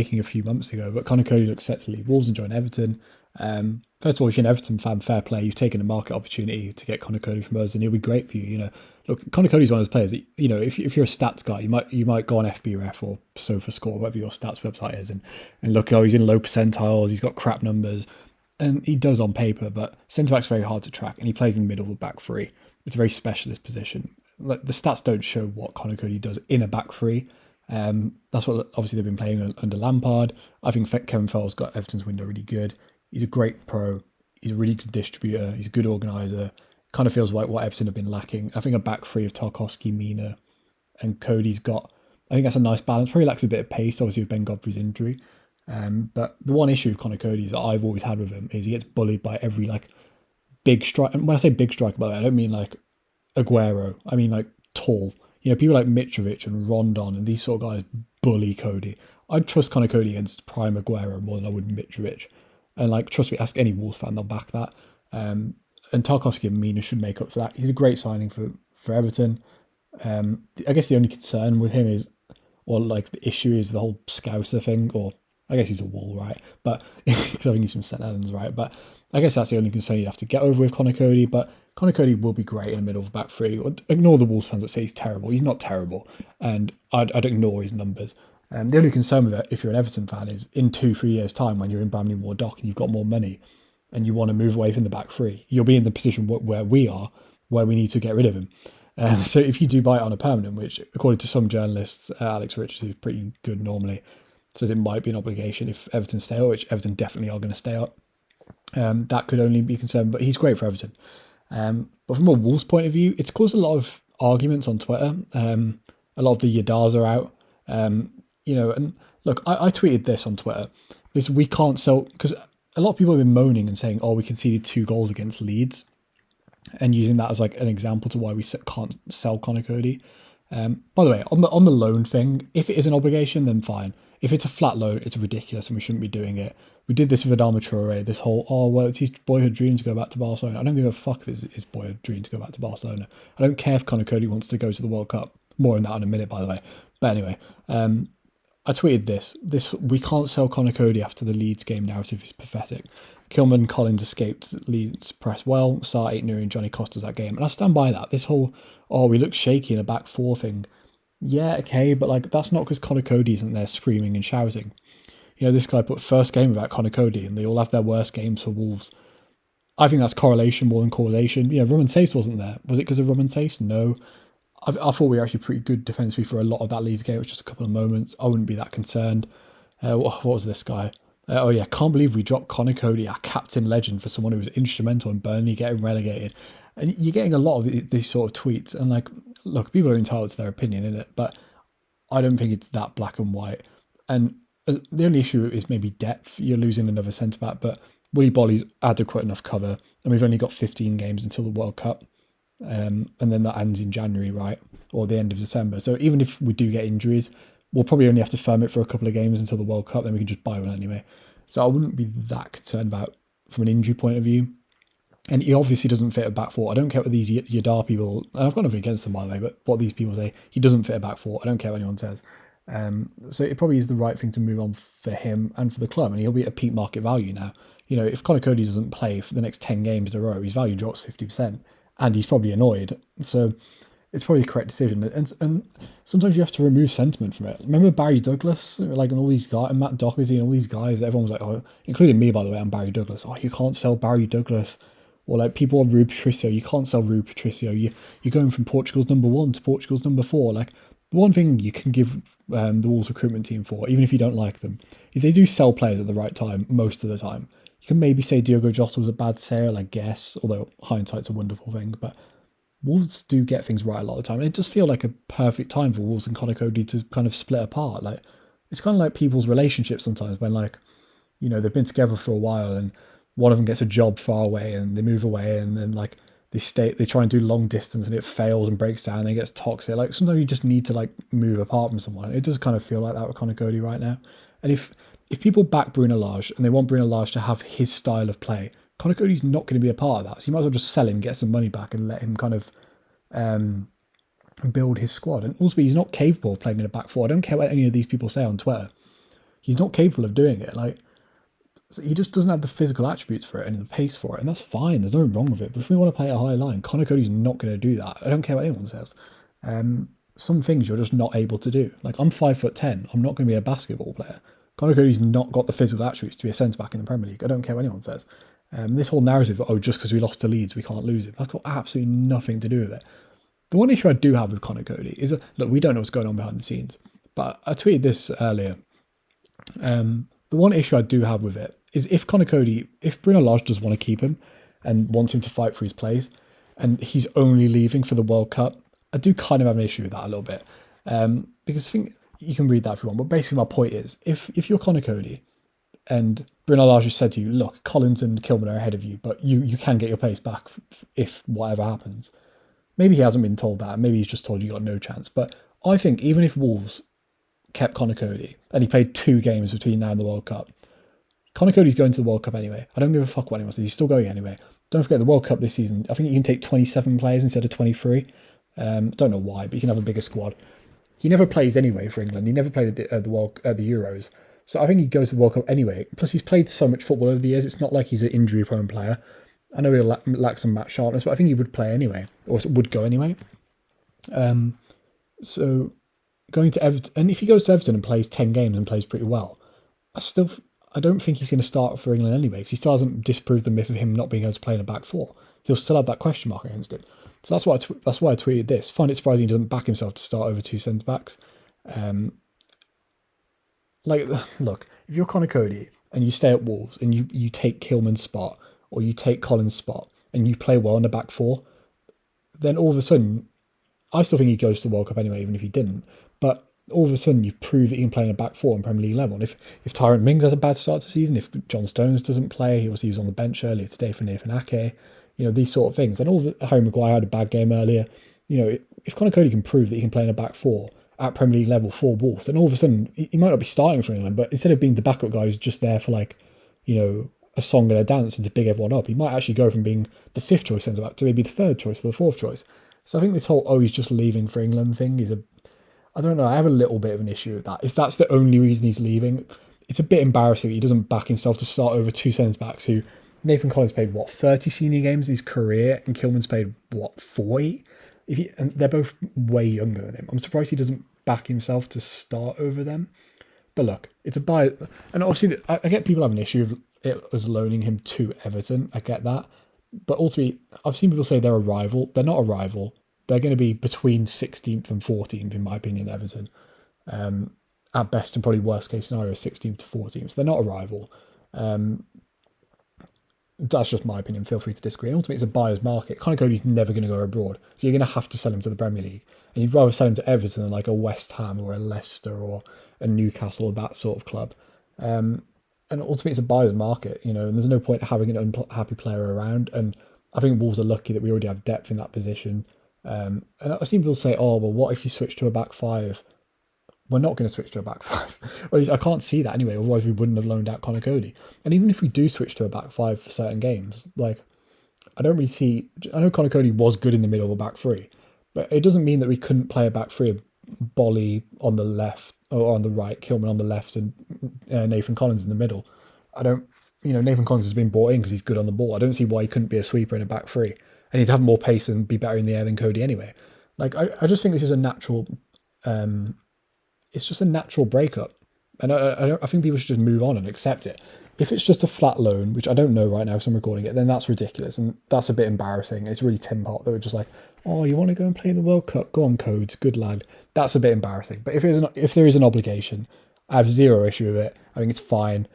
making a few months ago, but Conor Coady looks set to leave Wolves and join Everton. First of all, if you're an Everton fan, fair play. You've taken a market opportunity to get Conor Coady from us, and he'll be great for you. Look, Conor Coady's one of those players that if you're a stats guy, you might go on FBref or SofaScore, whatever your stats website is, and look, he's in low percentiles, he's got crap numbers, and he does on paper, but centre back's very hard to track, and he plays in the middle of the back three. It's a very specialist position. Like the stats don't show what Conor Coady does in a back three. That's what obviously they've been playing under Lampard. I think Kevin Fell's got Everton's window really good. He's a great pro. He's a really good distributor. He's a good organiser. Kind of feels like what Everton have been lacking. I think a back three of Tarkowski, Mina, and Cody's got. I think that's a nice balance. Probably lacks a bit of pace, obviously with Ben Godfrey's injury. But the one issue with Conor Coady is that I've always had with him is he gets bullied by every big strike. And when I say big striker, by the way, I don't mean like Aguero. I mean like tall. People like Mitrovic and Rondon and these sort of guys bully Coady. I'd trust Conor Coady against prime Aguero more than I would Mitrovic. And trust me, ask any Wolves fan, they'll back that. And Tarkowski and Mina should make up for that. He's a great signing for Everton. I guess the only concern with him is, the issue is the whole Scouser thing, or I guess he's a Wall, right? But because I think he's from St Helens, right? But I guess that's the only concern you'd have to get over with Conor Coady. But Conor Coady will be great in the middle of the back three. Ignore the Wolves fans that say he's terrible. He's not terrible, and I'd ignore his numbers. The only concern with it, if you're an Everton fan, is in 2-3 years' time when you're in Bramley Moor Dock and you've got more money and you want to move away from the back three, you'll be in the position where we are, where we need to get rid of him. So if you do buy it on a permanent, which according to some journalists, Alex Richards, who's pretty good normally, says it might be an obligation if Everton stay up, which Everton definitely are going to stay up. That could only be concerned, but he's great for Everton. But from a Wolves point of view, it's caused a lot of arguments on Twitter. A lot of the Yadars are out. And look, I tweeted this on Twitter. We can't sell, because a lot of people have been moaning and saying, we conceded 2 goals against Leeds, and using that as an example to why we can't sell Conor Coady. By the way, on the loan thing, if it is an obligation, then fine. If it's a flat loan, it's ridiculous and we shouldn't be doing it. We did this with Adama Traore, this whole, it's his boyhood dream to go back to Barcelona. I don't give a fuck if it's his boyhood dream to go back to Barcelona. I don't care if Conor Coady wants to go to the World Cup. More on that in a minute, by the way. But anyway, I tweeted this. We can't sell Conor Coady after the Leeds game narrative is pathetic. Kilman Collins escaped Leeds press well. Sarr, Aït-Nouri and Johnny Costa's that game. And I stand by that. This whole, we look shaky in a back four thing. Yeah, okay, but that's not because Conor Coady isn't there screaming and shouting. This guy put first game without Conor Coady and they all have their worst games for Wolves. I think that's correlation more than causation. Roman Sace wasn't there. Was it because of Roman Sace? No. I thought we were actually pretty good defensively for a lot of that Leeds game. It was just a couple of moments. I wouldn't be that concerned. What was this guy? Can't believe we dropped Conor Coady, our captain legend, for someone who was instrumental in Burnley getting relegated. And you're getting a lot of these sort of tweets. And look, people are entitled to their opinion in it, but I don't think it's that black and white. And the only issue is maybe depth. You're losing another centre-back, but Willy Bolly's adequate enough cover. And we've only got 15 games until the World Cup. And then that ends in January, right? Or the end of December. So even if we do get injuries, we'll probably only have to firm it for a couple of games until the World Cup, then we can just buy one anyway. So I wouldn't be that concerned about from an injury point of view. And he obviously doesn't fit a back four. I don't care what these Yadar people, and I've got nothing against them by the way, but what these people say, he doesn't fit a back four. I don't care what anyone says. So it probably is the right thing to move on for him and for the club, and he'll be at peak market value now. If Conor Coady doesn't play for the next 10 games in a row, his value drops 50%. And he's probably annoyed. So it's probably the correct decision. And sometimes you have to remove sentiment from it. Remember Barry Douglas? And all these guys, and Matt Doherty and all these guys, everyone was like, including me, by the way, I'm Barry Douglas. You can't sell Barry Douglas. Or people on Rui Patricio, you can't sell Rui Patricio. You're going from Portugal's number 1 to Portugal's number 4. The one thing you can give the Wolves recruitment team for, even if you don't like them, is they do sell players at the right time most of the time. You can maybe say Diogo Jota was a bad sale, I guess, although hindsight's a wonderful thing, but Wolves do get things right a lot of the time. And it does feel like a perfect time for Wolves and Conor Coady to kind of split apart. It's kind of like people's relationships sometimes when they've been together for a while and one of them gets a job far away and they move away and then they try and do long distance and it fails and breaks down and it gets toxic. Sometimes you just need to move apart from someone. It does kind of feel like that with Conor Coady right now. And if people back Bruno Lage and they want Bruno Lage to have his style of play, Conor Coady's not going to be a part of that. So you might as well just sell him, get some money back and let him kind of build his squad. And also, he's not capable of playing in a back four. I don't care what any of these people say on Twitter. he's not capable of doing it. Like, so he just doesn't have the physical attributes for it and the pace for it, and that's fine. There's nothing wrong with it. But if we want to play a high line, Conor Cody's not going to do that. I don't care what anyone says. Some things you're just not able to do. Like, I'm 5'10". I'm not going to be a basketball player. Conor Cody's not got the physical attributes to be a centre back in the Premier League. I don't care what anyone says. This whole narrative of, just because we lost to Leeds, we can't lose it. That's got absolutely nothing to do with it. The one issue I do have with Conor Coady is, look, we don't know what's going on behind the scenes. But I tweeted this earlier. The one issue I do have with it is if Conor Coady, if Bruno Lage does want to keep him and wants him to fight for his place, and he's only leaving for the World Cup, I do kind of have an issue with that a little bit. Because I think you can read that if you want, but basically my point is, if you're Conor Coady and Bruno Lage has said to you, look, Collins and Kilman are ahead of you, but you can get your pace back if whatever happens. Maybe he hasn't been told that. Maybe he's just told you got no chance. But I think even if Wolves kept Conor Coady and he played 2 games between now and the World Cup, Conor Coady's going to the World Cup anyway. I don't give a fuck what anyone says. He's still going anyway. Don't forget the World Cup this season. I think you can take 27 players instead of 23. Don't know why, but you can have a bigger squad. He never plays anyway for England. He never played at the Euros. So I think he goes to the World Cup anyway. Plus, he's played so much football over the years. It's not like he's an injury-prone player. I know he'll lack some match sharpness, but I think he would play anyway, or would go anyway. So going to Everton, and if he goes to Everton and plays 10 games and plays pretty well, I don't think he's going to start for England anyway, because he still hasn't disproved the myth of him not being able to play in a back four. He'll still have that question mark against him. So that's why I tweeted this. Find it surprising he doesn't back himself to start over 2 centre backs. Look, if you're Conor Coady and you stay at Wolves and you take Kilman's spot or you take Collins' spot and you play well in the back four, then all of a sudden, I still think he goes to the World Cup anyway, even if he didn't. But all of a sudden, you've proved that you can play in a back four in Premier League level. And if Tyrone Mings has a bad start to the season, if John Stones doesn't play, he was on the bench earlier today for Nathan Ake, these sort of things. And Harry Maguire had a bad game earlier. If Conor Coady can prove that he can play in a back four at Premier League level for Wolves, then all of a sudden, he might not be starting for England, but instead of being the backup guy who's just there for a song and a dance and to big everyone up, he might actually go from being the 5th choice centre back to maybe the 3rd choice or the 4th choice. So I think this whole, he's just leaving for England thing is I don't know, I have a little bit of an issue with that. If that's the only reason he's leaving, it's a bit embarrassing that he doesn't back himself to start over 2 centre-backs who, Nathan Collins played, 30 senior games in his career, and Kilman's played, 40? And they're both way younger than him. I'm surprised he doesn't back himself to start over them. But look, it's a buy. And obviously, I get people have an issue of it as loaning him to Everton. I get that. But ultimately, I've seen people say they're a rival. They're not a rival. They're going to be between 16th and 14th, in my opinion, Everton. At best, and probably worst case scenario, 16th to 14th. So they're not a rival. That's just my opinion. Feel free to disagree. And ultimately, it's a buyer's market. Conor Coady's never going to go abroad. So you're going to have to sell him to the Premier League. And you'd rather sell him to Everton than like a West Ham or a Leicester or a Newcastle or that sort of club. And ultimately, it's a buyer's market, and there's no point having an unhappy player around. And I think Wolves are lucky that we already have depth in that position. And I've seen people say, what if you switch to a back five? We're not going to switch to a back five. Or at least I can't see that anyway, otherwise we wouldn't have loaned out Conor Coady. And even if we do switch to a back five for certain games, I don't really see... I know Conor Coady was good in the middle of a back three, but it doesn't mean that we couldn't play a back three of Bolly on the left, or on the right, Kilman on the left, and Nathan Collins in the middle. Nathan Collins has been brought in because he's good on the ball. I don't see why he couldn't be a sweeper in a back three. And he'd have more pace and be better in the air than Coady anyway. I just think this is a natural... it's just a natural breakup. And I think people should just move on and accept it. If it's just a flat loan, which I don't know right now because I'm recording it, then that's ridiculous. And that's a bit embarrassing. It's really Tim Pot. They were just like, you want to go and play in the World Cup? Go on, Codes. Good lad. That's a bit embarrassing. But if there is an obligation, I have zero issue with it. I think it's fine.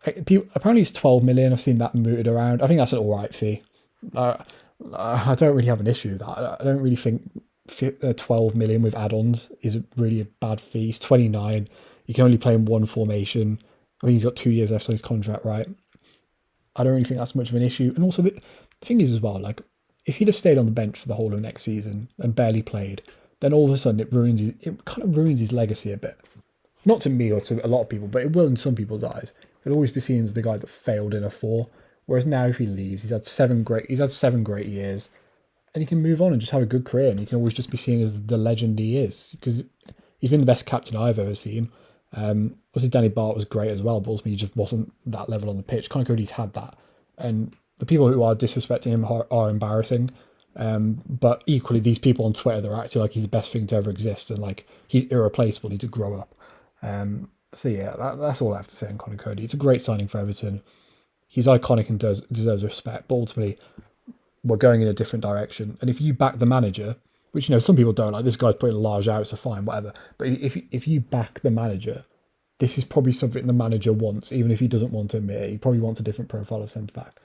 Apparently it's 12 million. I've seen that mooted around. I think that's an all right fee. I don't really have an issue with that. I don't really think 12 million with add-ons is really a bad fee. He's 29. You can only play in one formation. I mean, he's got 2 years left on his contract, right? I don't really think that's much of an issue. And also, the thing is as well, if he'd have stayed on the bench for the whole of next season and barely played, then all of a sudden it kind of ruins his legacy a bit. Not to me or to a lot of people, but it will in some people's eyes. He'll always be seen as the guy that failed in a four. Whereas now, if he leaves, he's had 7 great years, and he can move on and just have a good career, and he can always just be seen as the legend he is, because he's been the best captain I've ever seen. Obviously, Danny Bart was great as well, but ultimately he just wasn't that level on the pitch. Conor Cody's had that, and the people who are disrespecting him are embarrassing. But equally, these people on Twitter, they're acting like he's the best thing to ever exist, and like he's irreplaceable. He needs to grow up. So yeah, that's all I have to say on Conor Coady. It's a great signing for Everton. He's iconic and deserves respect, but ultimately we're going in a different direction. And if you back the manager, which some people don't, like this guy's putting large out, so fine, whatever. But if you back the manager, this is probably something the manager wants, even if he doesn't want to admit it. He probably wants a different profile of centre back.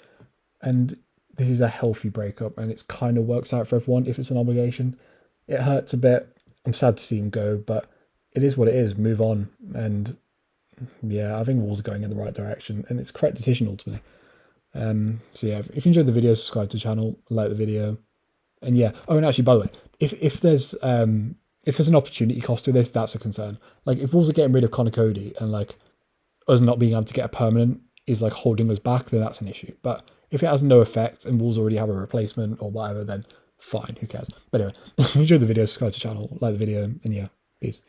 And this is a healthy breakup, and it's kind of works out for everyone if it's an obligation. It hurts a bit. I'm sad to see him go, but it is what it is. Move on. And yeah, I think Wolves are going in the right direction, and it's a correct decision ultimately. So yeah, if you enjoyed the video, subscribe to the channel, like the video, and yeah. Oh, and actually, by the way, if there's an opportunity cost to this, that's a concern. Like if Wolves are getting rid of Conor Coady and like us not being able to get a permanent is like holding us back, then that's an issue. But if it has no effect and Wolves already have a replacement or whatever, then fine, who cares? But anyway, if you enjoyed the video, subscribe to the channel, like the video, and yeah, peace.